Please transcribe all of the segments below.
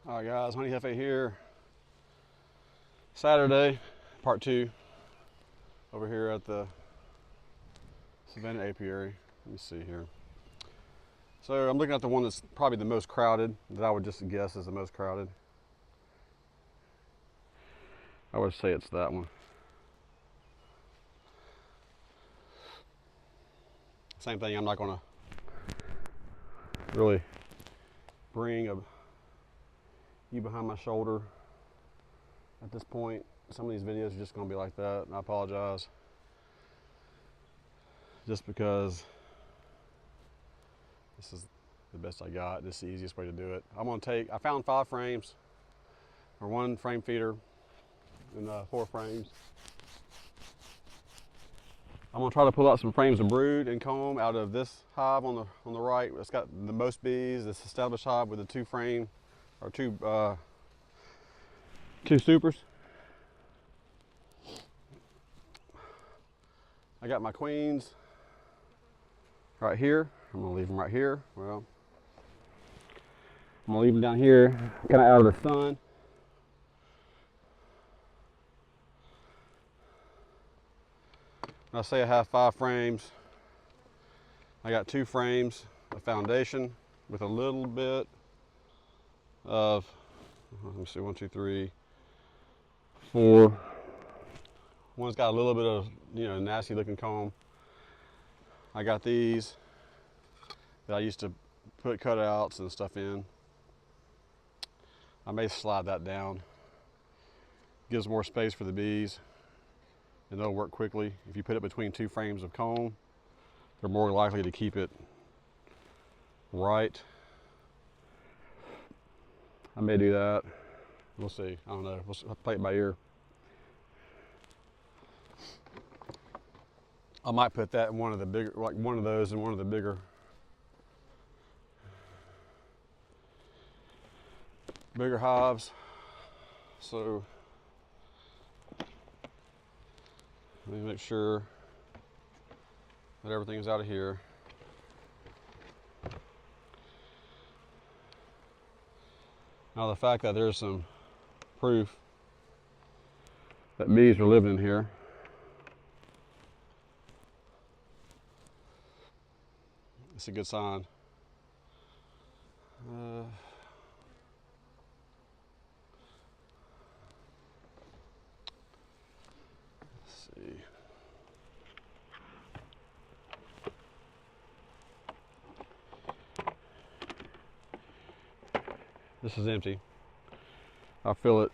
All right, guys, Honey Hefe here. Saturday, part 2, over here at the Savanna Apiary. Let me see here. So I'm looking at the one that's probably the most crowded, that I would just guess is the most crowded. I would say it's that one. Same thing, I'm not gonna really bring you behind my shoulder at this point. Some of these videos are just gonna be like that, and I apologize. Just because this is the best I got, this is the easiest way to do it. I found 5 frames, or 1 frame feeder, and 4 frames. I'm gonna try to pull out some frames of brood and comb out of this hive on the right. It's got the most bees, this established hive with the 2 frame, or 2 supers. I got my queens right here. I'm gonna leave them right here. Well, I'm gonna leave them down here, kind of out of the sun. When I say I have 5 frames, I got 2 frames of foundation with a little bit of, let me see, 1, 2, 3, 4. One's got a little bit of, nasty looking comb. I got these that I used to put cutouts and stuff in. I may slide that down. Gives more space for the bees, and they'll work quickly. If you put it between 2 frames of comb, they're more likely to keep it right. I may do that. We'll see. I don't know. We'll play it by ear. I might put that in one of the bigger, like one of those in one of the bigger hives. So let me make sure that everything is out of here. Now the fact that there's some proof that bees are living in here, it's a good sign. Let's see. This is empty. I'll fill it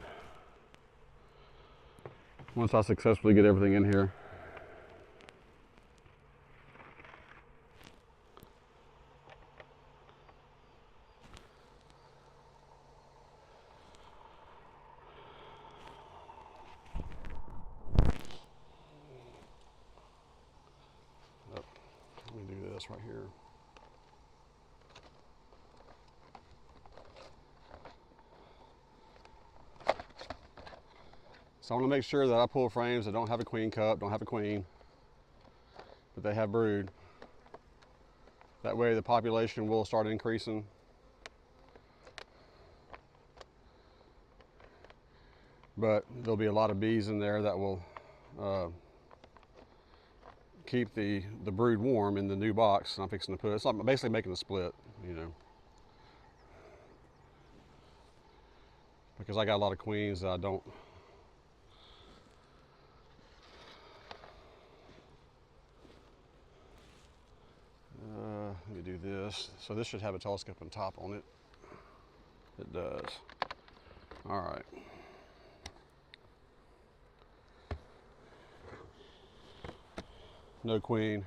once I successfully get everything in here. Oh, let me do this right here. So I want to make sure that I pull frames that don't have a queen cup, don't have a queen, but they have brood. That way the population will start increasing. But there'll be a lot of bees in there that will keep the brood warm in the new box I'm fixing to put. It's like basically making a split, because I got a lot of queens that I don't. Let me do this. So this should have a telescope on top on it. It does. All right. No queen.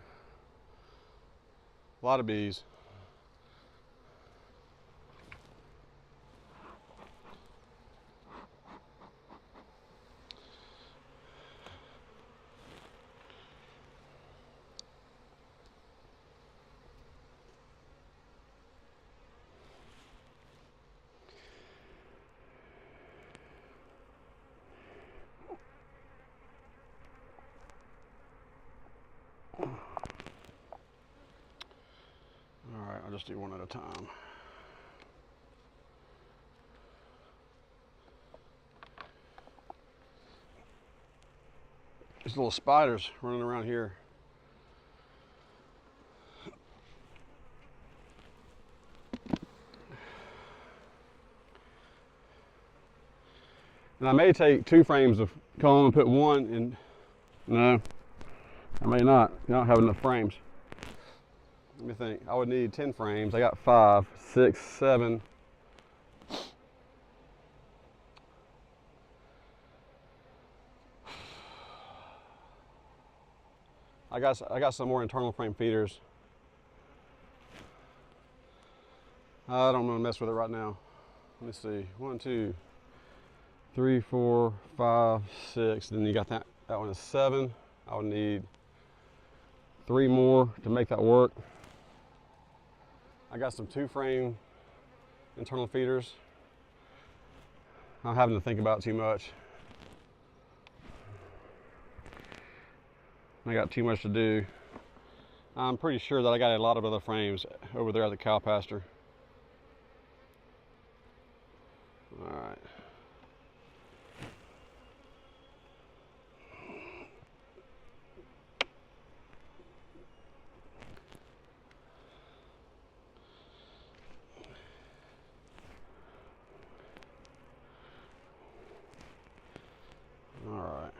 A lot of bees. All right, I'll just do one at a time. These little spiders running around here. And I may take 2 frames of comb and put one in. No, I may not. I don't have enough frames. Let me think. I would need 10 frames. I got 5, 6, 7. I got some more internal frame feeders. I don't want to mess with it right now. Let me see. 1, 2, 3, 4, 5, 6. Then you got that one is 7. I would need 3 more to make that work. I got some 2 frame internal feeders. I'm having to think about it too much. I got too much to do. I'm pretty sure that I got a lot of other frames over there at the cow pasture. All right. All right.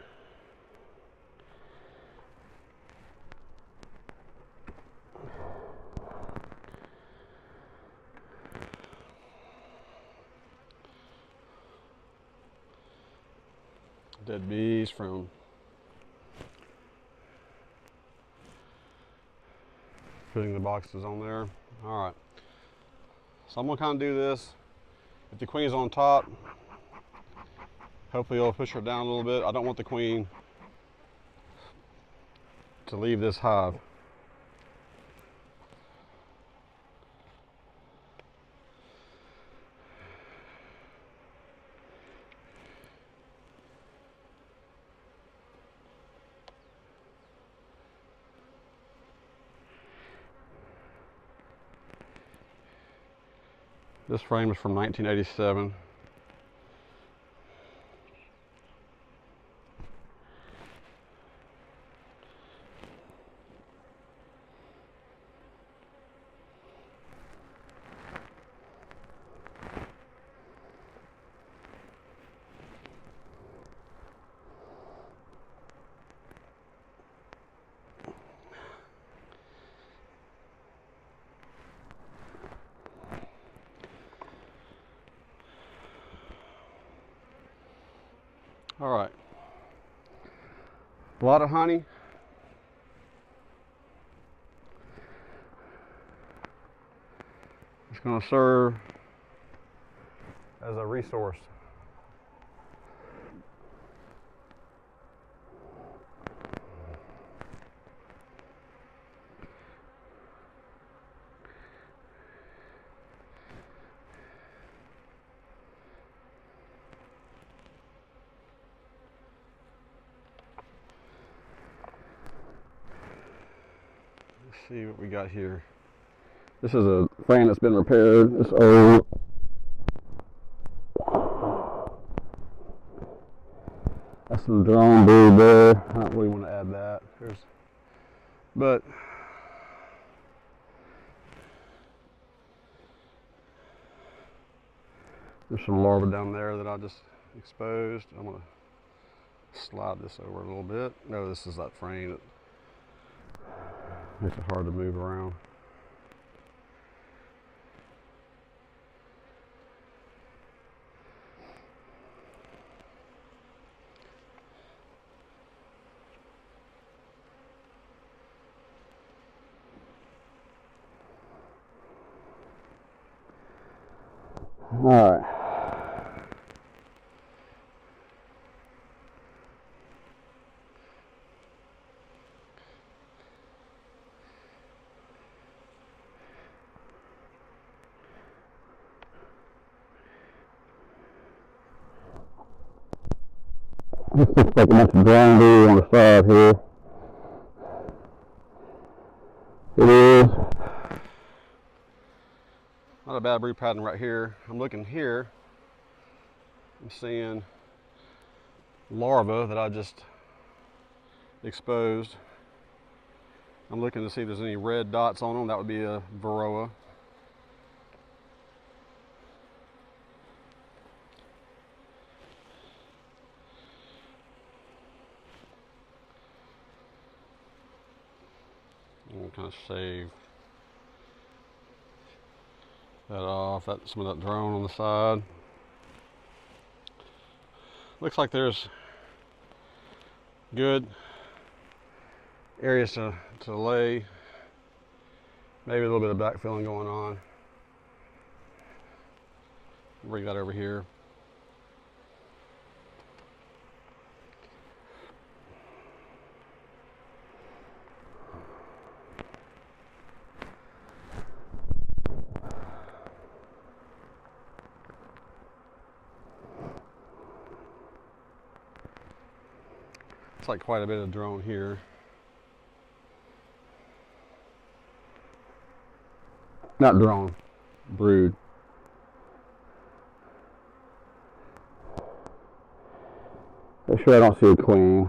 Dead bees from putting the boxes on there. All right. So I'm gonna kind of do this. If the queen is on top, hopefully it'll push her down a little bit. I don't want the queen to leave this hive. This frame is from 1987. All right, a lot of honey. It's going to serve as a resource. See what we got here. This is a frame that's been repaired. It's old. That's some drone brood there. I don't really want to add that. But there's some larvae down there that I just exposed. I'm gonna slide this over a little bit. No, this is that frame that makes it hard to move around. All right. This looks like a bunch of ground bees on the side here. It is. Not a bad brood pattern right here. I'm looking here. I'm seeing larvae that I just exposed. I'm looking to see if there's any red dots on them. That would be a varroa. And kind of shave that off. That's some of that drone on the side. Looks like there's good areas to lay. Maybe a little bit of backfilling going on. Bring that over here. It's like quite a bit of drone here. Not drone, brood. Make sure I don't see a queen.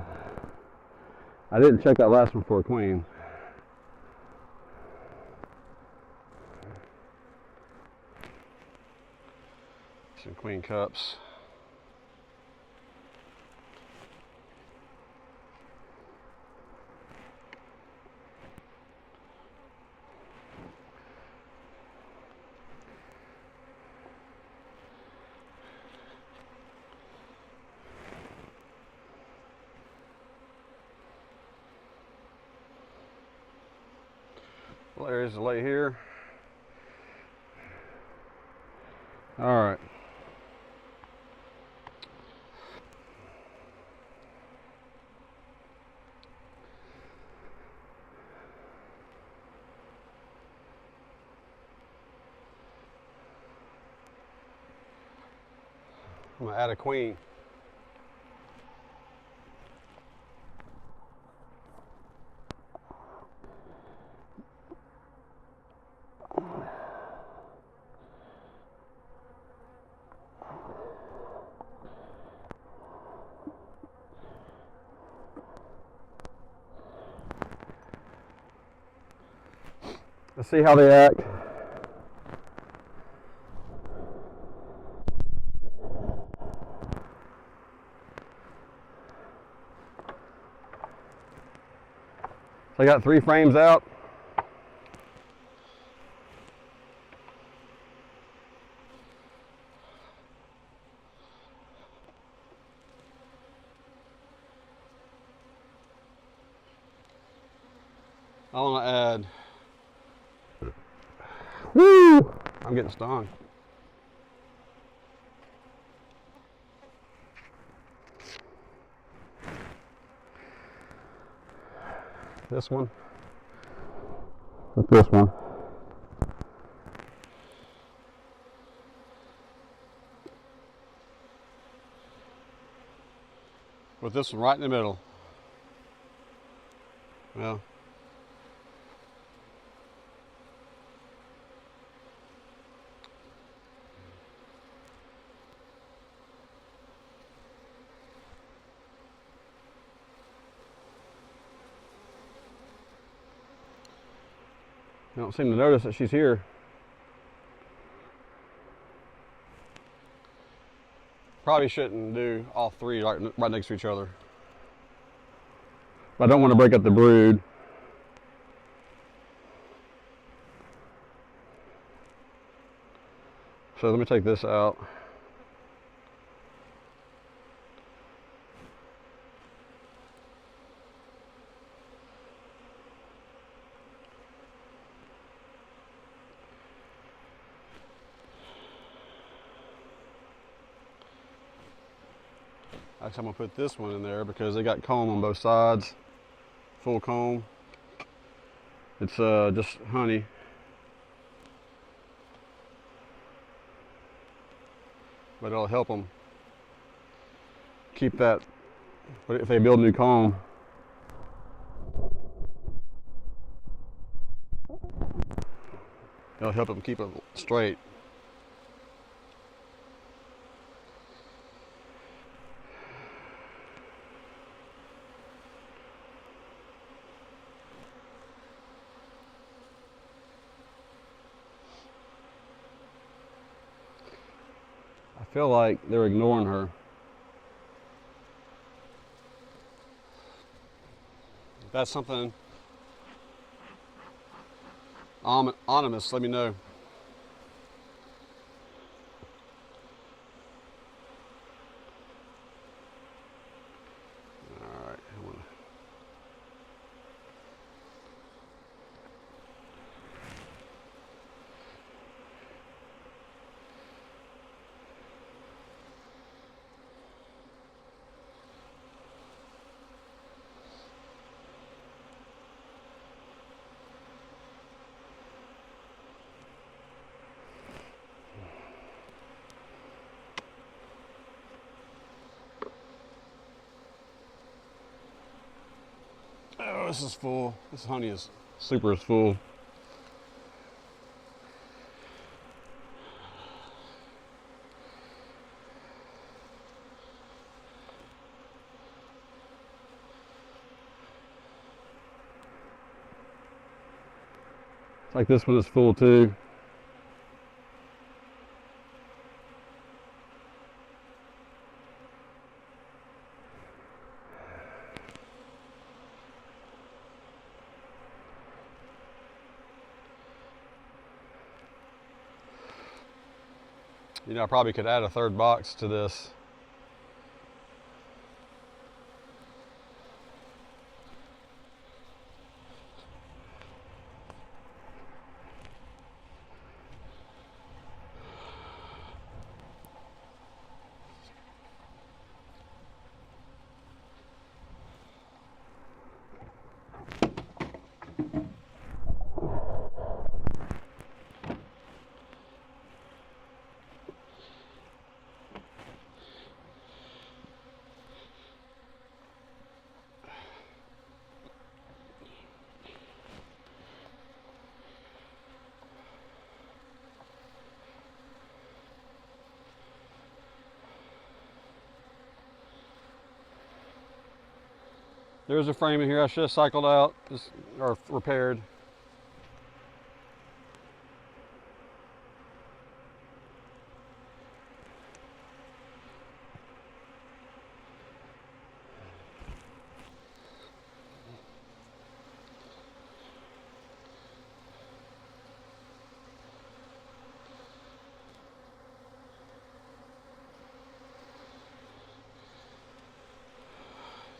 I didn't check that last one for a queen. Some queen cups. Areas to lay here. All right. I'm gonna add a queen. Let's see how they act. So I got 3 frames out. I want to add. Woo! I'm getting stung. This one. With this one. With this one right in the middle. Well. I don't seem to notice that she's here. Probably shouldn't do all 3 right next to each other. But I don't want to break up the brood. So let me take this out. Actually, I'm gonna put this one in there because they got comb on both sides, full comb. It's just honey. But it'll help them keep that, if they build a new comb. It'll help them keep it straight. feel like they're ignoring her. If that's something ominous, let me know. All right, oh, this is full. This honey is super full. It's like this one is full too. You know, I probably could add a third box to this. There's a frame in here I should have cycled out or repaired.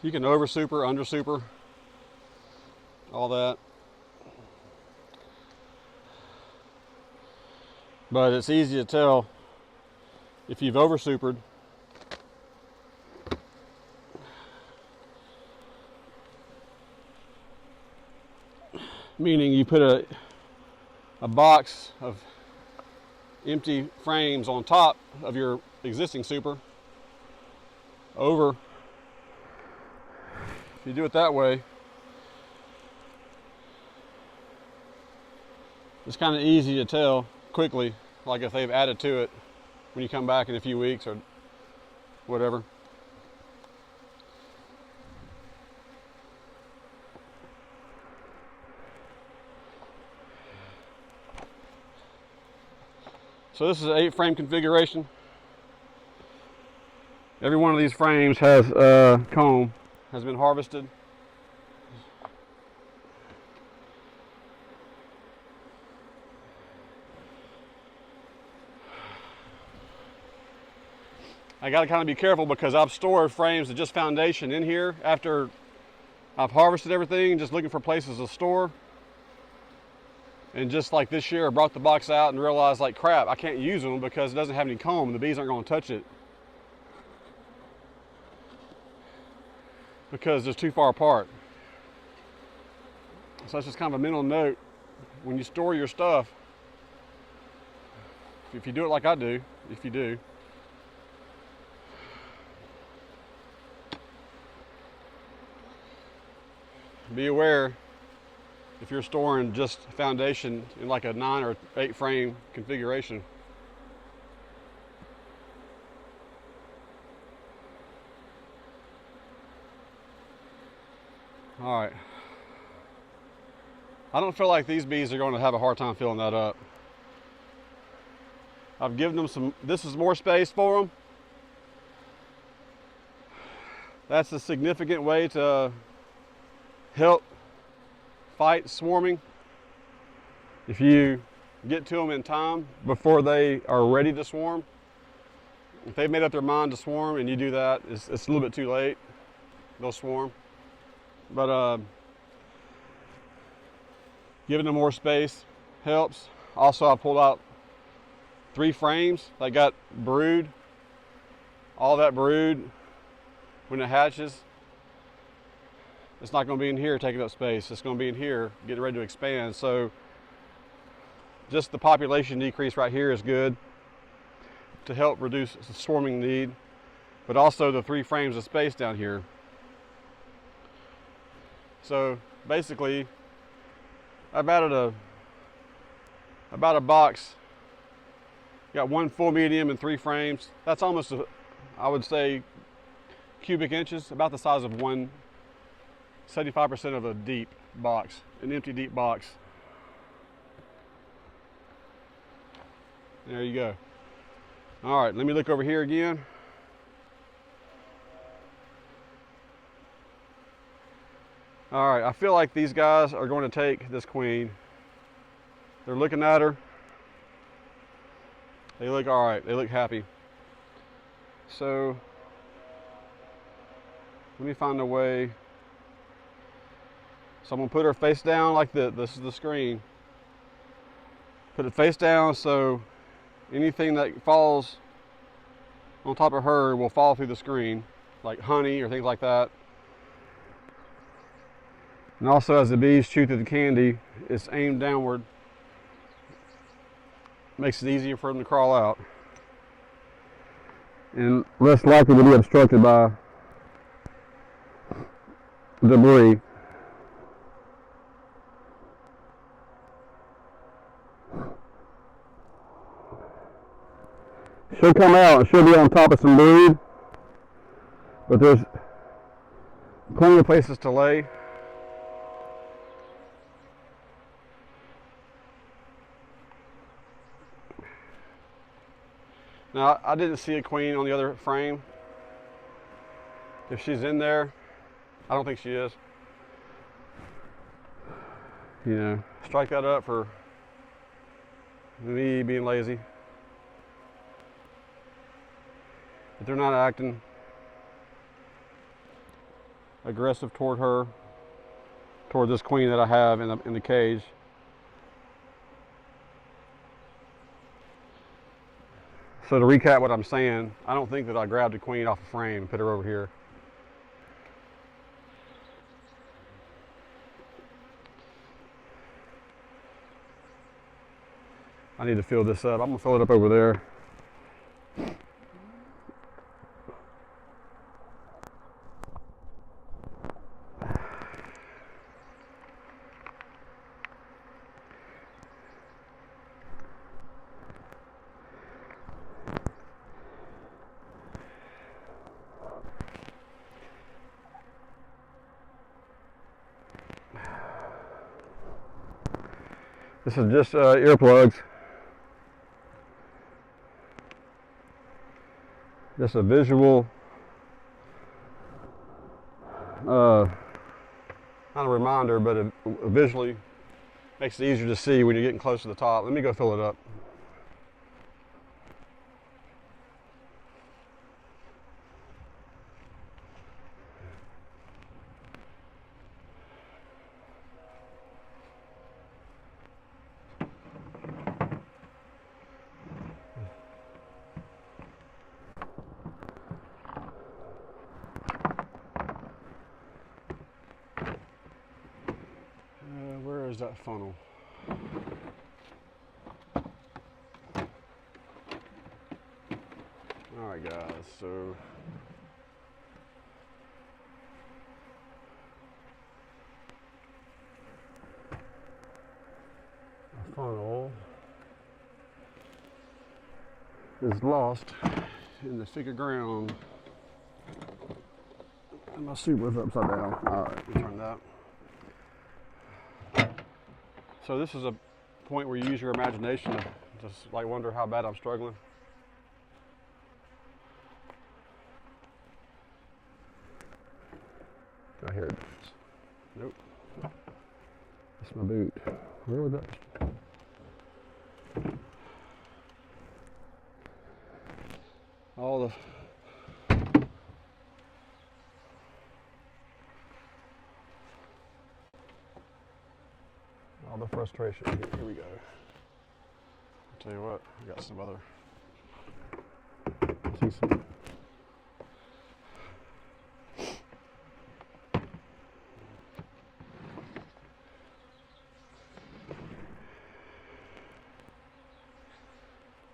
You can over super, under super, all that. But it's easy to tell if you've over supered. Meaning you put a box of empty frames on top of your existing super over. If you do it that way, it's kind of easy to tell quickly, like if they've added to it when you come back in a few weeks or whatever. So this is an 8-frame configuration. Every one of these frames has a comb, has been harvested. I got to kind of be careful because I've stored frames of just foundation in here after I've harvested everything, just looking for places to store. And just like this year, I brought the box out and realized, like, crap, I can't use them because it doesn't have any comb and the bees aren't going to touch it because they're too far apart. So that's just kind of a mental note. When you store your stuff, if you do it like I do, if you do, be aware if you're storing just foundation in like a 9 or 8 frame configuration. All right. I don't feel like these bees are going to have a hard time filling that up. I've given them some, this is more space for them. That's a significant way to help fight swarming. If you get to them in time before they are ready to swarm, if they've made up their mind to swarm and you do that, it's a little bit too late. They'll swarm. But giving them more space helps. Also, I pulled out 3 frames that got brood. All that brood, when it hatches, it's not going to be in here taking up space. It's going to be in here getting ready to expand. So just the population decrease right here is good to help reduce the swarming need, but also the 3 frames of space down here. So basically, I've added about a box. Got 1 full medium and 3 frames. That's almost, I would say, cubic inches, about the size of 75% of a deep box, an empty deep box. There you go. All right, let me look over here again. All right, I feel like these guys are going to take this queen. They're looking at her. They look all right, they look happy. So let me find a way. So I'm gonna put her face down like this is the screen. Put it face down so anything that falls on top of her will fall through the screen, like honey or things like that. And also, as the bees chew through the candy, it's aimed downward. Makes it easier for them to crawl out. And less likely to be obstructed by debris. She'll come out and she'll be on top of some brood, but there's plenty of places to lay. Now, I didn't see a queen on the other frame. If she's in there, I don't think she is. You know, strike that up for me being lazy. If they're not acting aggressive toward her, toward this queen that I have in the cage. So to recap what I'm saying, I don't think that I grabbed a queen off a frame and put her over here. I need to fill this up. I'm gonna fill it up over there. This is just earplugs. Just a visual, not a reminder, but it visually makes it easier to see when you're getting close to the top. Let me go fill it up. Where is that funnel? All right, guys, so the funnel is lost in the thick of ground. And my soup was upside down. All right, we turn that. So this is a point where you use your imagination to Just like wonder how bad I'm struggling. Oh, here it is. Nope. That's my boot. Where was that? All the frustration. Here we go. I'll tell you what, I got some other. See some.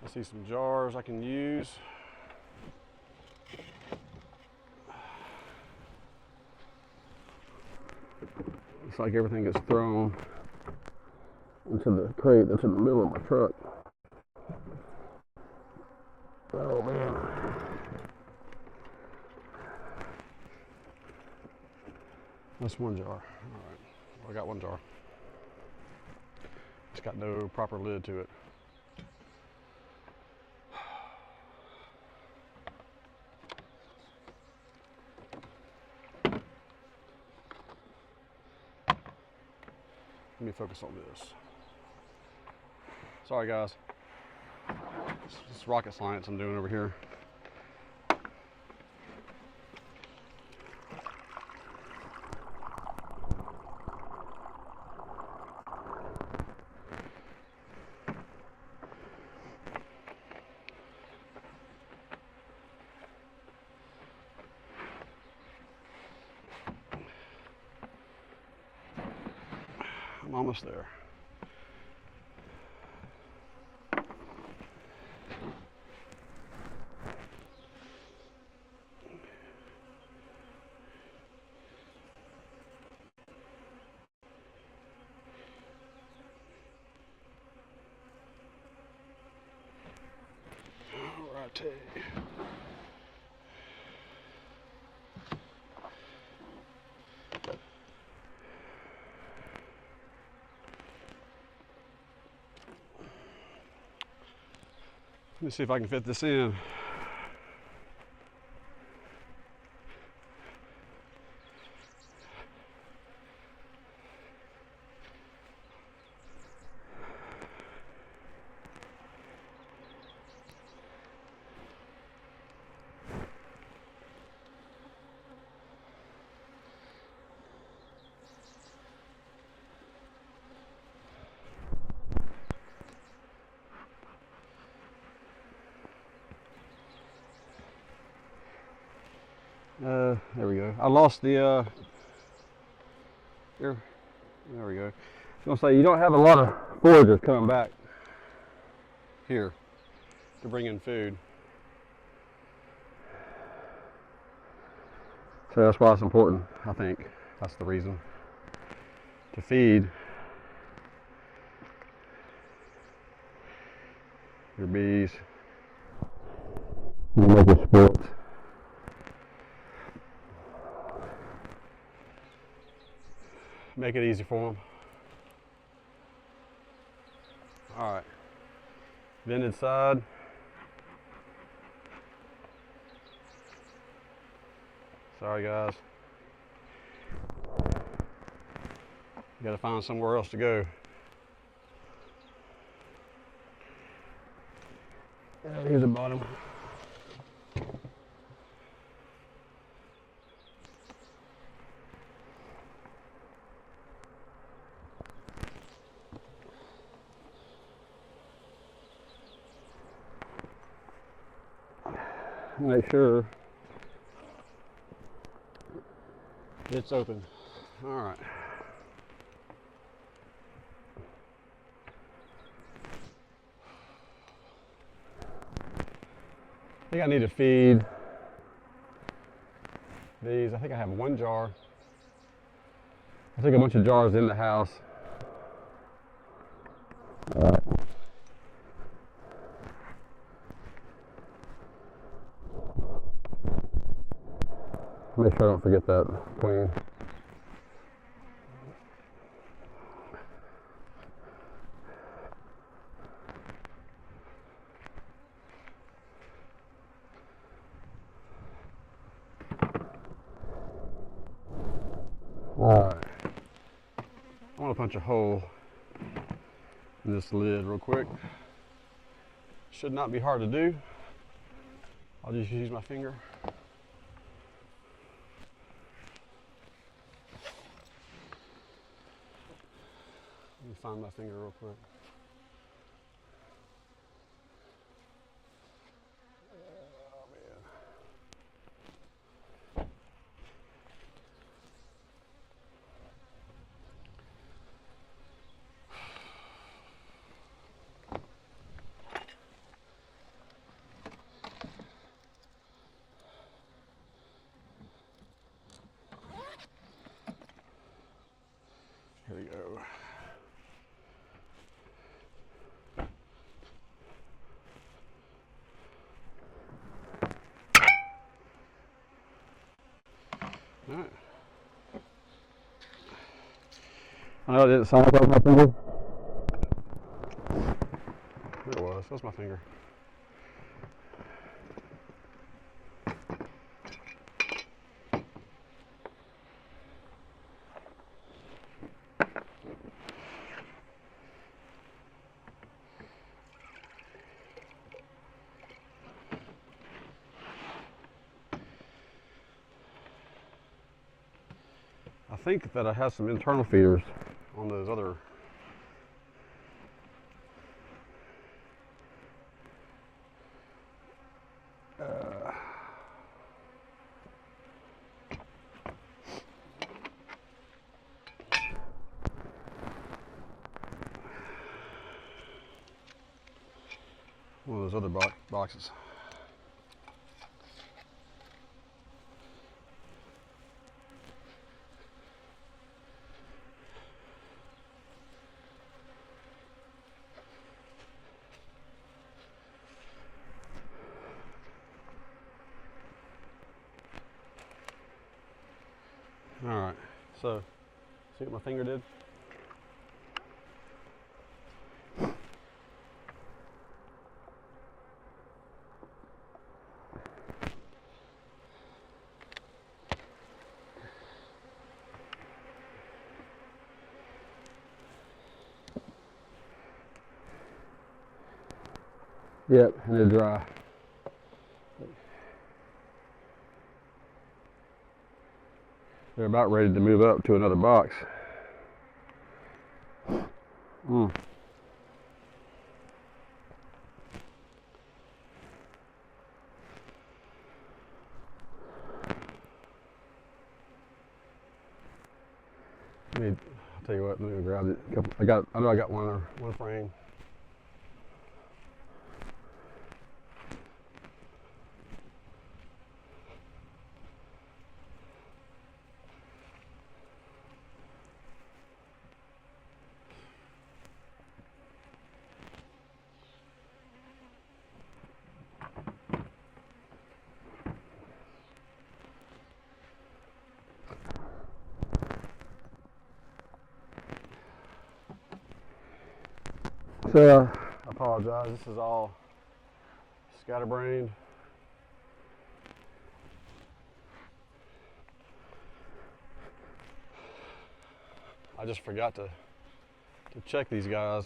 I see some jars I can use. Looks like everything gets thrown into the crate that's in the middle of my truck. Oh man. That's one jar. All right, well, I got one jar. It's got no proper lid to it. Let me focus on this. Sorry guys. It's rocket science I'm doing over here. I'm almost there. Alrighty. Let me see if I can fit this in. There we go. I lost the, here, there we go. I was gonna say, you don't have a lot of foragers coming back here to bring in food. So that's why it's important, I think. That's the reason. To feed your bees. You make it sports. Make it easy for them. All right, vented side. Sorry guys. You gotta find somewhere else to go. Here's the bottom. Make sure it's open. All right. I think I need to feed these. I think I have one jar. I took a bunch of jars in the house. All right. Make sure I don't forget that queen. Alright. I want to punch a hole in this lid real quick. Should not be hard to do. I'll just use my finger. Let me find my finger real quick. Oh man. Here we go. All right. I know it didn't sound like that was my finger. It was. That's my finger. I think that I have some internal feeders on those other. One of those other boxes. All right, so see what my finger did? Yep, and they're dry. They're about ready to move up to another box. Mm. I'll tell you what, let me grab it. I know I got one frame. So, I apologize, this is all scatterbrained. I just forgot to check these guys.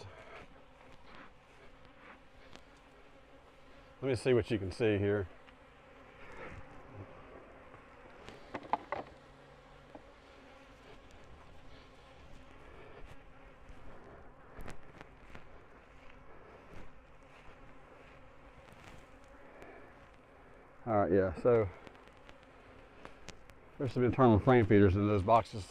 Let me see what you can see here. All right, yeah, so there's some internal frame feeders in those boxes.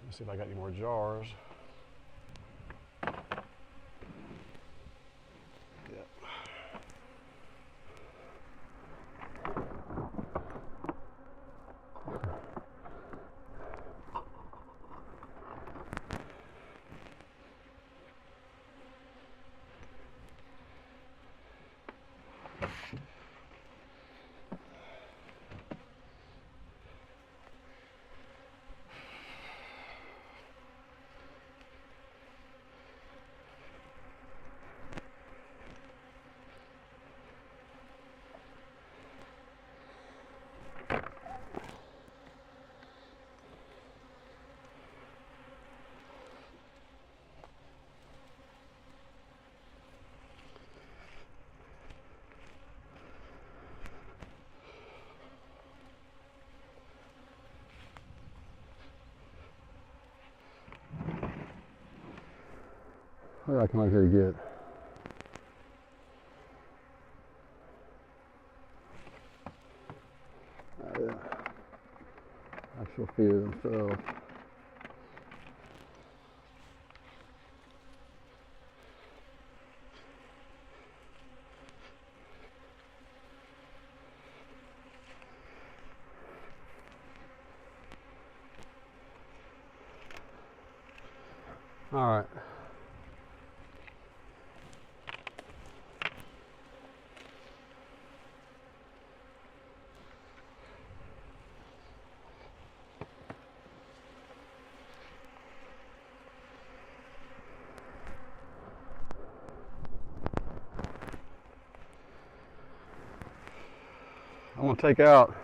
Let's see if I got any more jars. What did I come out here to get? Oh yeah, actual feeder themselves. All right. I'm gonna take out,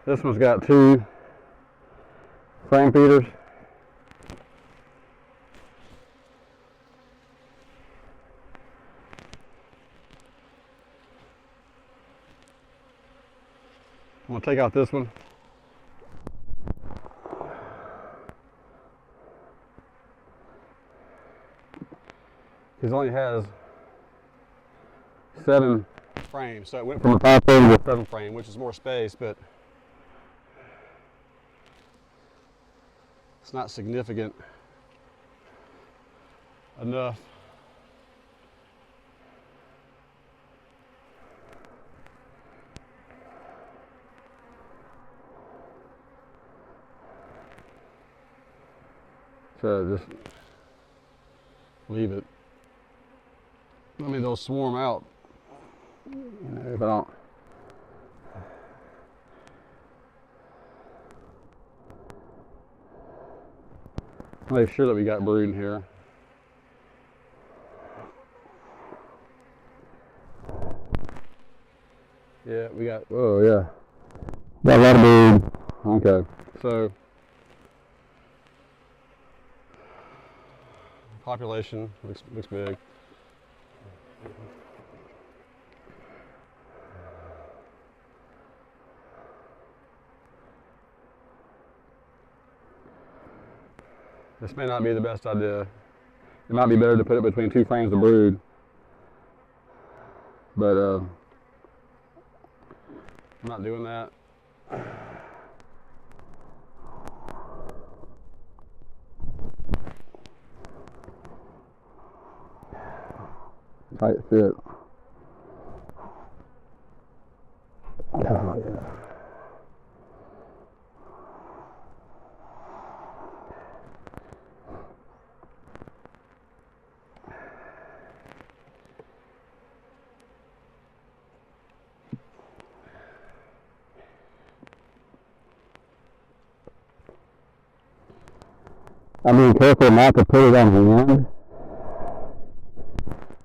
this one's got 2 frame feeders. I'm gonna take out this one. It only has 7 frames, so it went from a 5 frame to a 7 frame, which is more space, but it's not significant enough. So just leave it. I mean, they'll swarm out, you know, if I don't. Make sure that we got brood in here. Yeah, we got, oh yeah. Got a lot of brood. Okay, so population looks big. This may not be the best idea. It might be better to put it between 2 frames of brood, but I'm not doing that. Tight fit. Oh yeah. I'm being careful not to put it on the end.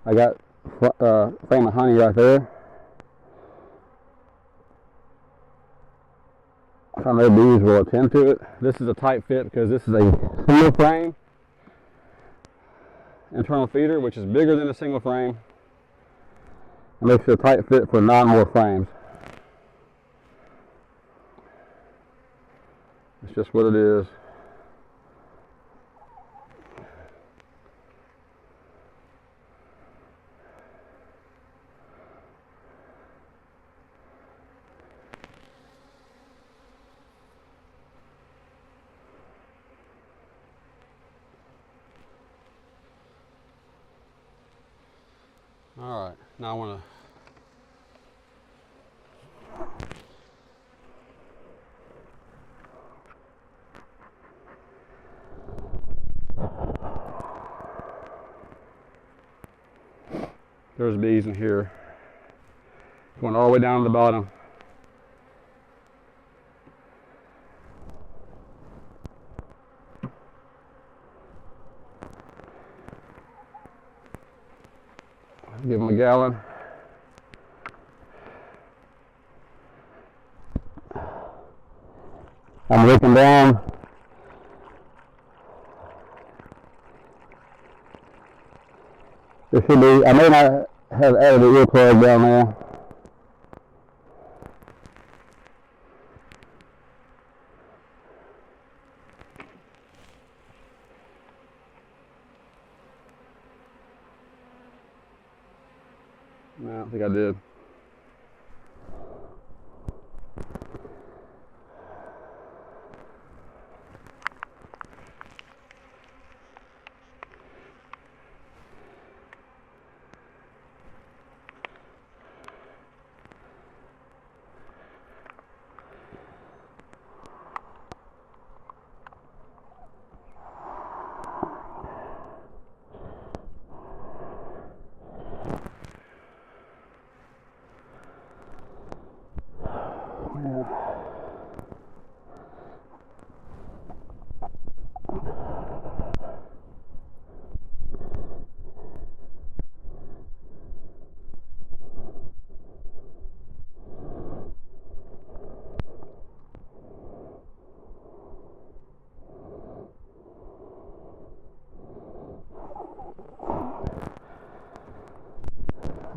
I got a frame of honey right there. I know bees will attend to it. This is a tight fit because this is a single frame internal feeder, which is bigger than a single frame. It makes it a tight fit for 9 more frames. It's just what it is. All right, now I want to, there's bees in here, going all the way down to the bottom. Give them a gallon. I'm looking down. There should be, I may not have added the earplug down there. No, I don't think I did.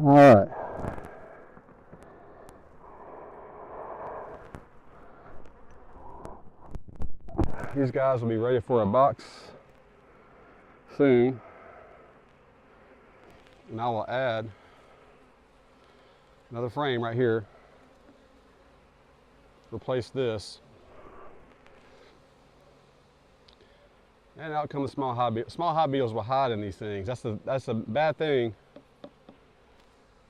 All right. These guys will be ready for a box soon. And I will add another frame right here. Replace this. And out come the small hive beetles. Small hive beetles will hide in these things. That's a bad thing,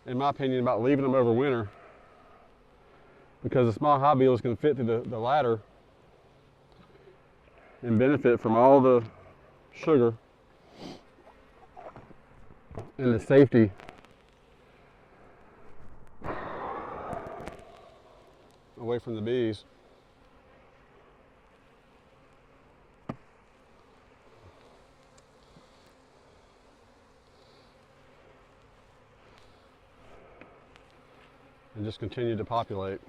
in my opinion, about leaving them over winter, because the small hive beetles can fit through the ladder and benefit from all the sugar and the safety away from the bees. And just continue to populate.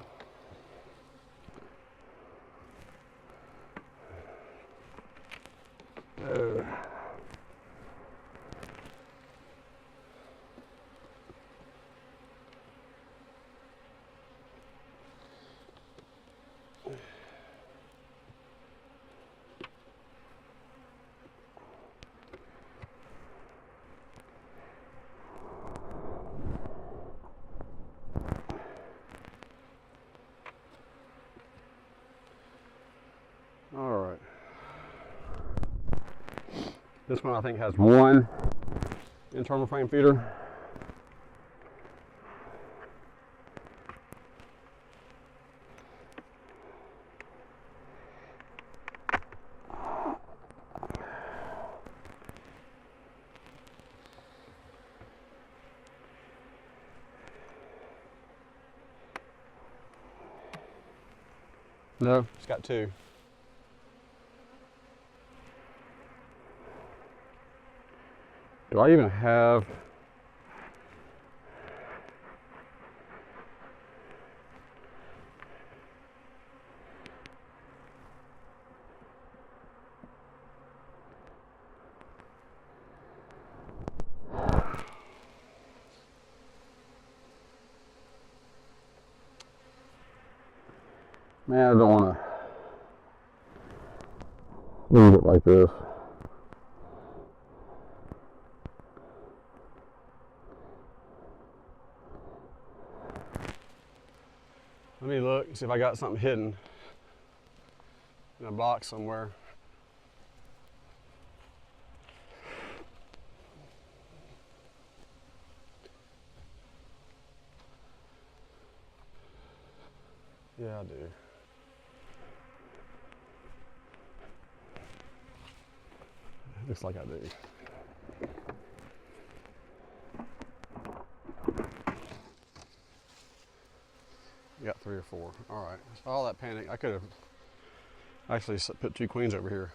All right. This one I think has one internal frame feeder. No, it's got two. Do I even have man, I don't want to leave it like this. Let me look and see if I got something hidden in a box somewhere. Yeah, I do. Looks like I do. Got 3 or 4. All right. So all that panic, I could have actually put 2 queens over here.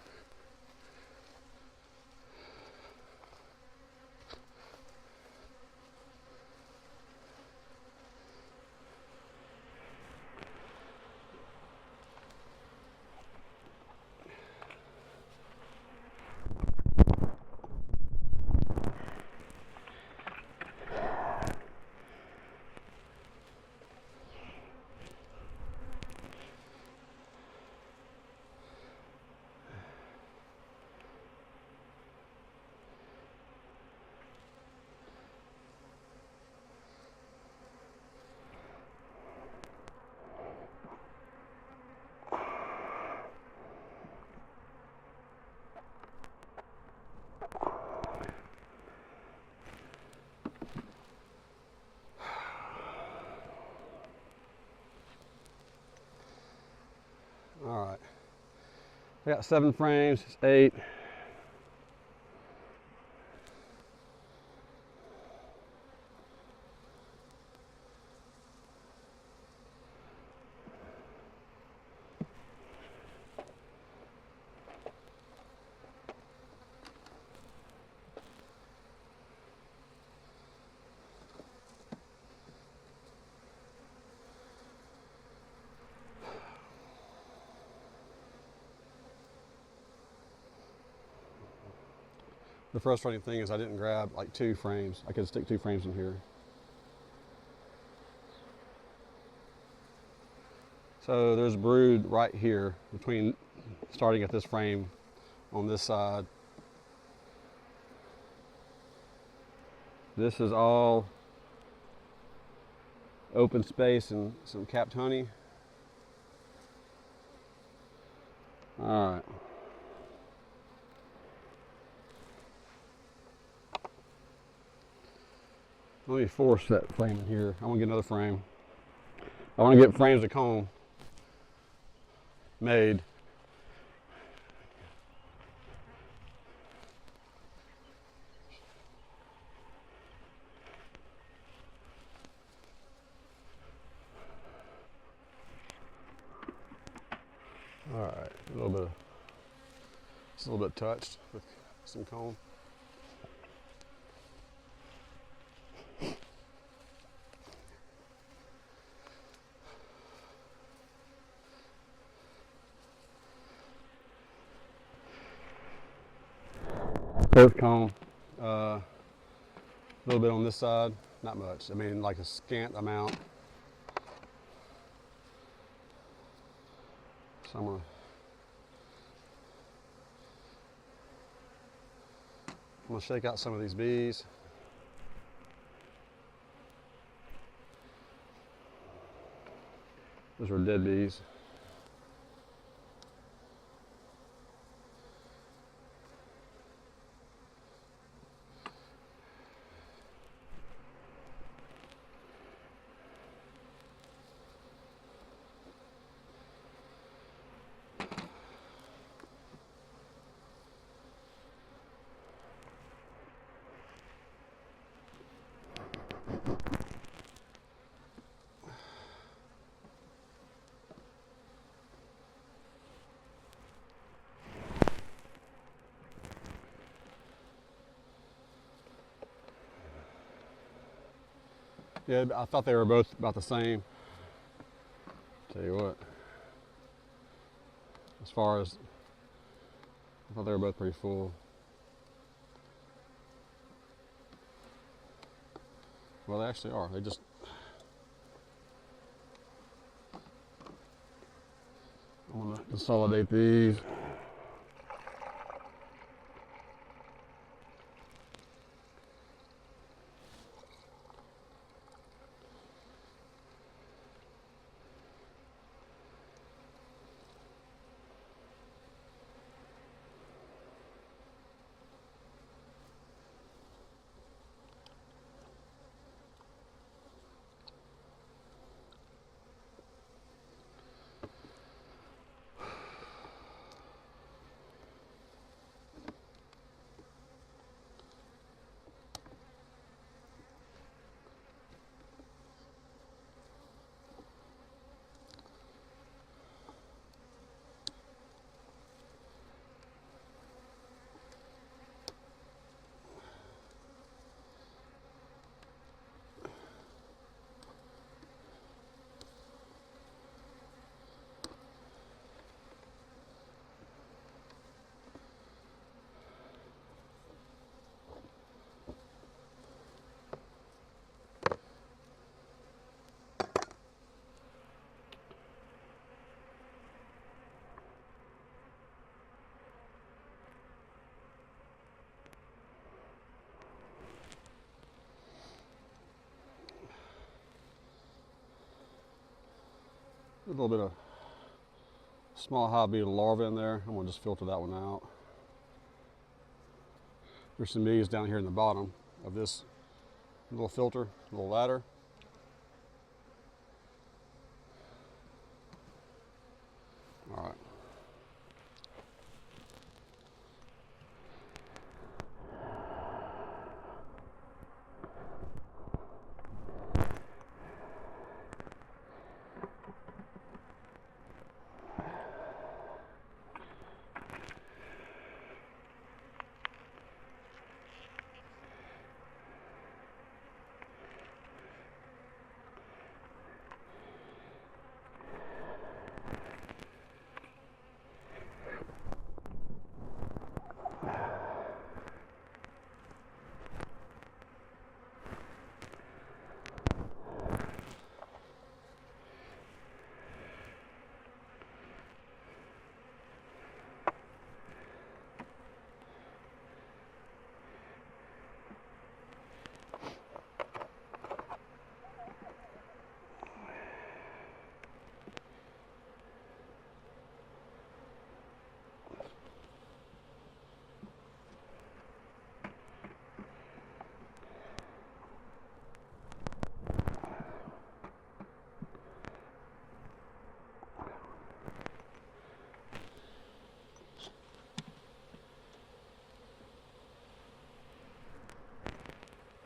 All right. I got 7 frames, it's 8. The frustrating thing is I didn't grab like 2 frames. I could stick 2 frames in here. So there's brood right here between starting at this frame on this side. This is all open space and some capped honey. All right. Let me force that frame in here. I want to get another frame. I want to get frames of comb made. All right, a little bit, just a little bit touched with some comb. Both comb, a little bit on this side, not much. I mean, like a scant amount. So I'm gonna shake out some of these bees. Those are dead bees. Yeah, I thought they were both about the same. Tell you what, as far as, I thought they were both pretty full. Well, they actually are. They just, I'm gonna consolidate these. A little bit of small hive beetle larva in there. I'm gonna just filter that one out. There's some bees down here in the bottom of this little filter, little ladder. All right.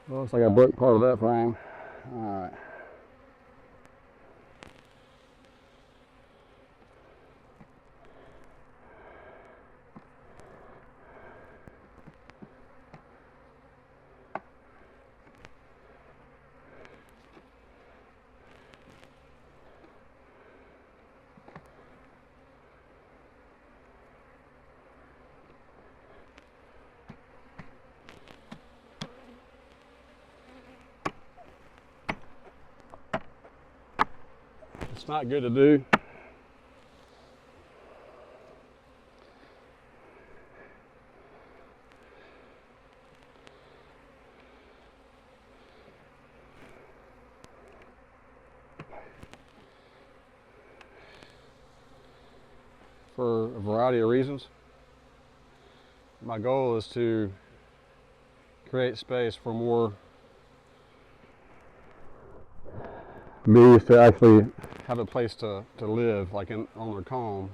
Well, looks like I broke part of that frame. Alright. It's not good to do. For a variety of reasons. My goal is to create space for more bees to actually have a place to live, like on their comb.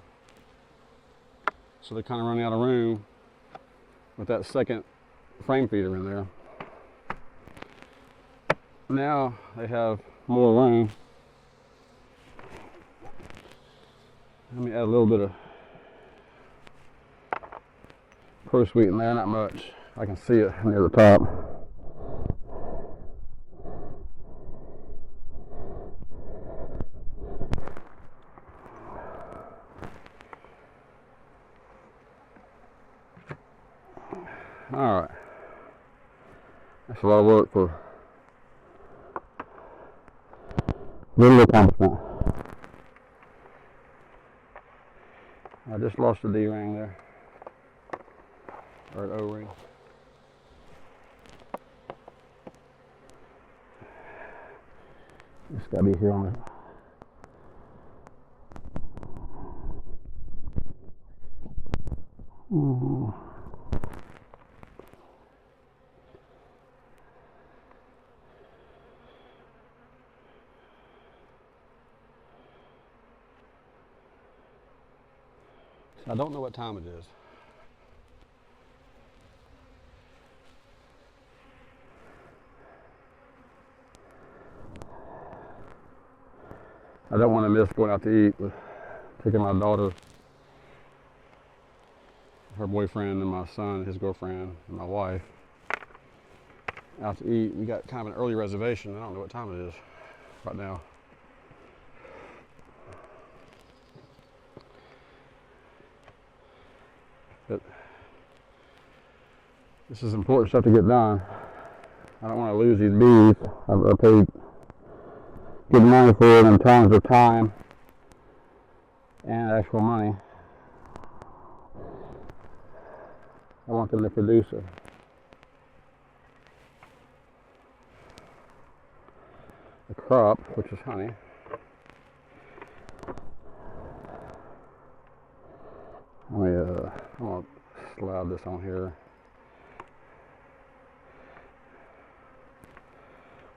So they're kind of running out of room with that second frame feeder in there. Now they have more room. Let me add a little bit of pro sweet in there, not much. I can see it near the top. Alright. That's a lot of work for little accomplishment. I just lost a D-ring there. Or an O-ring. It's gotta be here on it. I don't know what time it is. I don't want to miss going out to eat with taking my daughter, her boyfriend, and my son, his girlfriend, and my wife out to eat. We got kind of an early reservation. I don't know what time it is right now. But this is important stuff to get done. I don't want to lose these bees. I paid good money for it in terms of time and actual money. I want them to produce a crop, which is honey. I'm gonna slide this on here.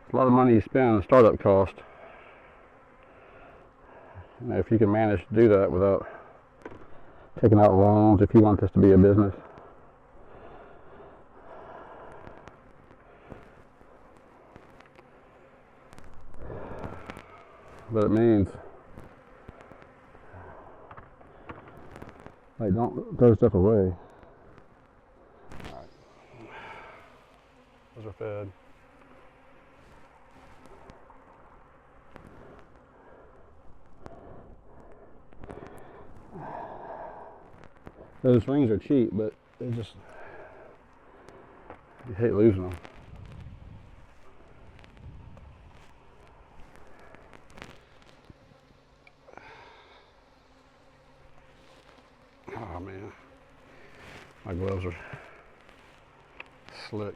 It's a lot of money you spend on startup cost. You know, if you can manage to do that without taking out loans, if you want this to be a business. But it means, like, don't throw stuff away. Alright. Those are fed. Those rings are cheap, but they just, you hate losing them. Oh man, my gloves are slick.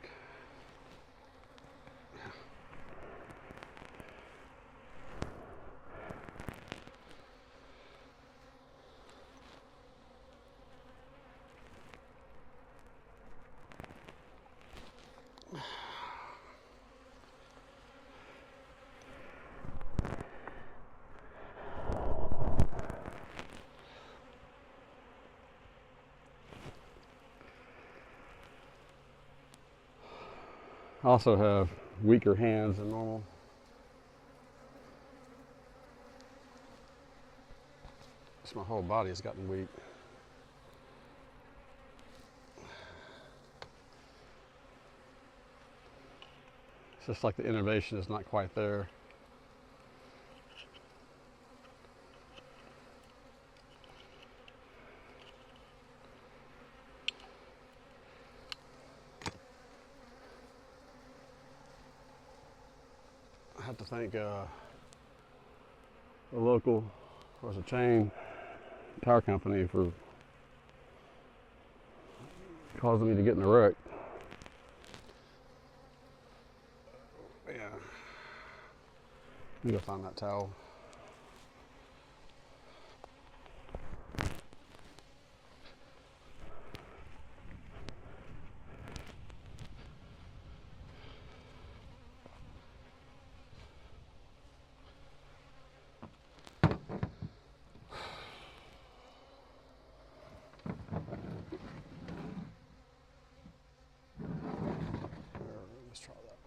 I also have weaker hands than normal. Just my whole body has gotten weak. It's just like the innervation is not quite there. I have to thank a local, or a chain tire company for causing me to get in a wreck. Yeah. Let me go find that towel. Let's try that.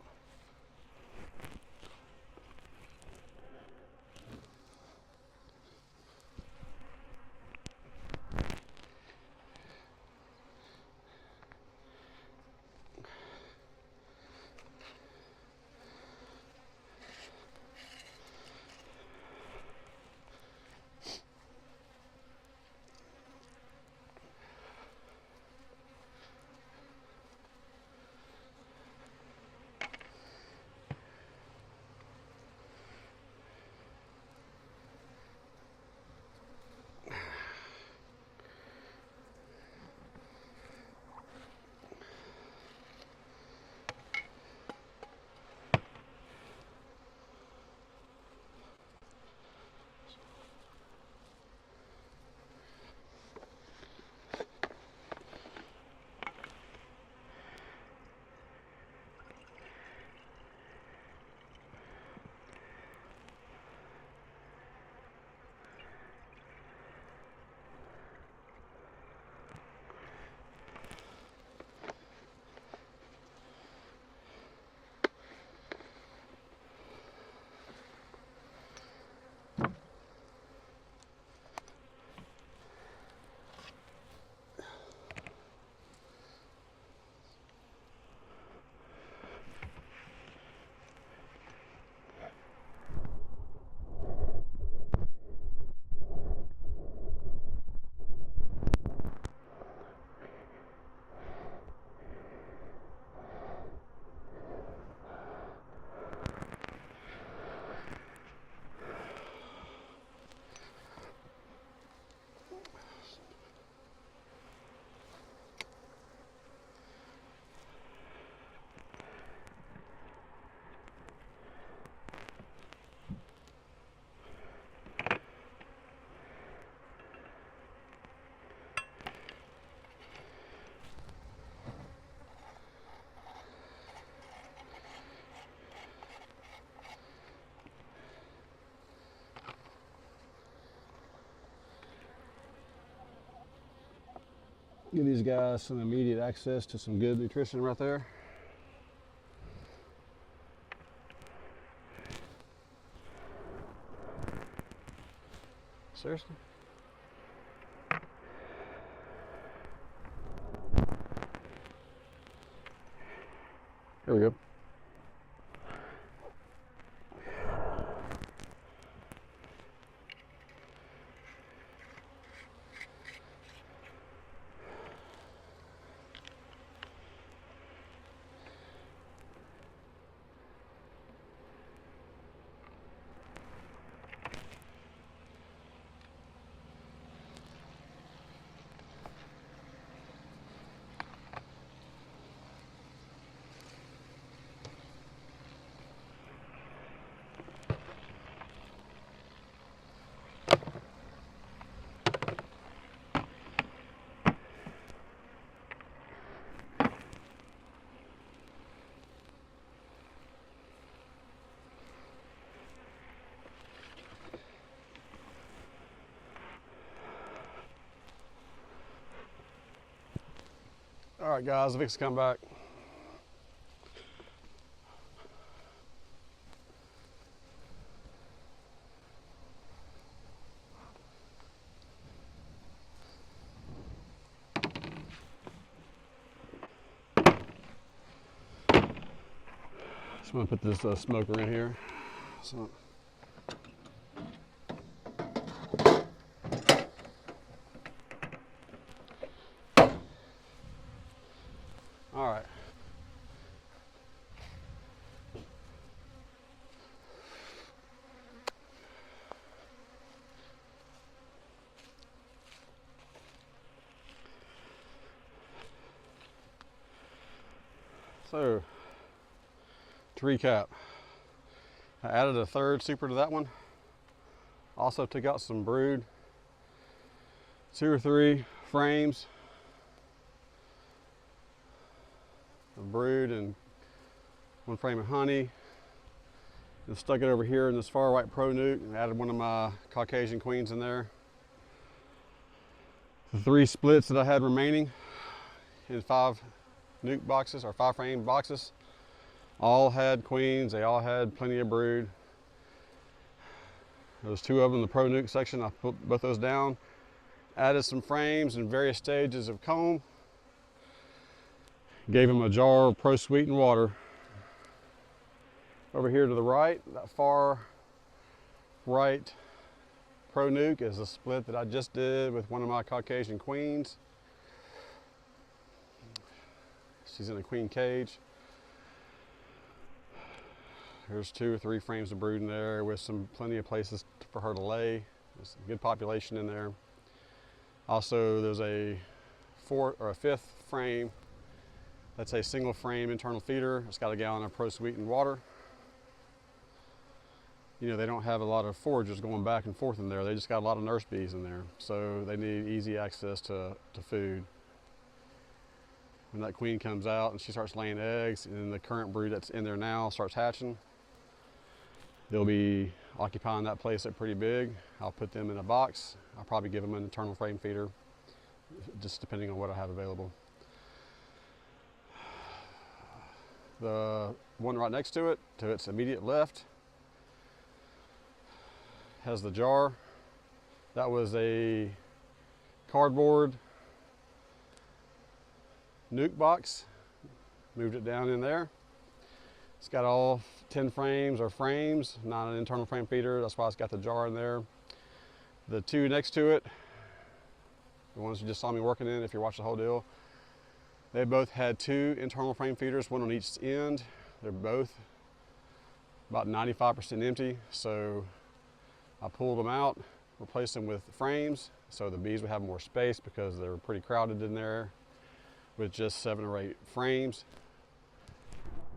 Give these guys some immediate access to some good nutrition right there. Seriously? There we go. All right, guys, the Vic's come back. I'm gonna put this smoker in here. So. All right. So, to recap, I added a third super to that one. Also took out some brood, 2 or 3 frames of brood and 1 frame of honey. And stuck it over here in this far right pro nuke and added one of my Caucasian queens in there. The 3 splits that I had remaining in 5 nuke boxes or 5 frame boxes all had queens. They all had plenty of brood. There was 2 of them in the pro nuke section. I put both those down, added some frames in various stages of comb, gave them a jar of pro sweetened water. Over here to the right, that far right pro nuke is a split that I just did with one of my Caucasian queens. She's in a queen cage. There's 2 or 3 frames of brood in there with plenty of places for her to lay. There's a good population in there. Also, there's a 4th or a 5th frame. That's a single frame internal feeder. It's got a gallon of pro sweetened water. You know, they don't have a lot of foragers going back and forth in there. They just got a lot of nurse bees in there. So they need easy access to food. When that queen comes out and she starts laying eggs and the current brood that's in there now starts hatching, they'll be occupying that place up pretty big. I'll put them in a box. I'll probably give them an internal frame feeder, just depending on what I have available. The one right next to it, to its immediate left, has the jar. That was a cardboard nuke box. Moved it down in there. It's got all 10 frames or frames, not an internal frame feeder. That's why it's got the jar in there. The 2 next to it, the ones you just saw me working in, if you watch the whole deal, they both had 2 internal frame feeders, one on each end. They're both about 95% empty, so I pulled them out, replaced them with frames, so the bees would have more space because they're pretty crowded in there with just 7 or 8 frames.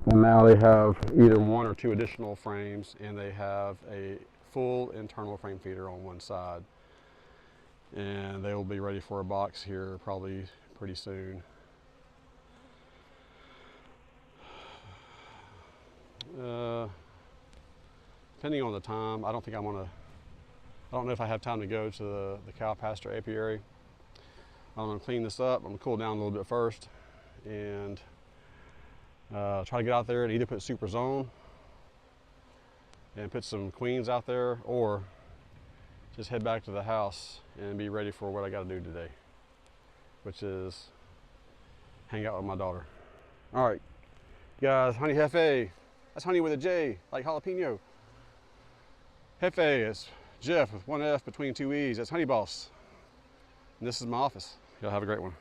And now they have either 1 or 2 additional frames, and they have a full internal frame feeder on one side. And they will be ready for a box here probably pretty soon. Depending on the time, I don't know if I have time to go to the cow pasture apiary. I'm going to clean this up. I'm going to cool down a little bit first and try to get out there and either put supers on and put some queens out there, or just head back to the house and be ready for what I got to do today, which is hang out with my daughter. All right, guys, honey hefe. That's honey with a J, like jalapeno. Hefe is Jeff with 1 F between 2 E's. That's Honey Boss. And this is my office. Y'all have a great one.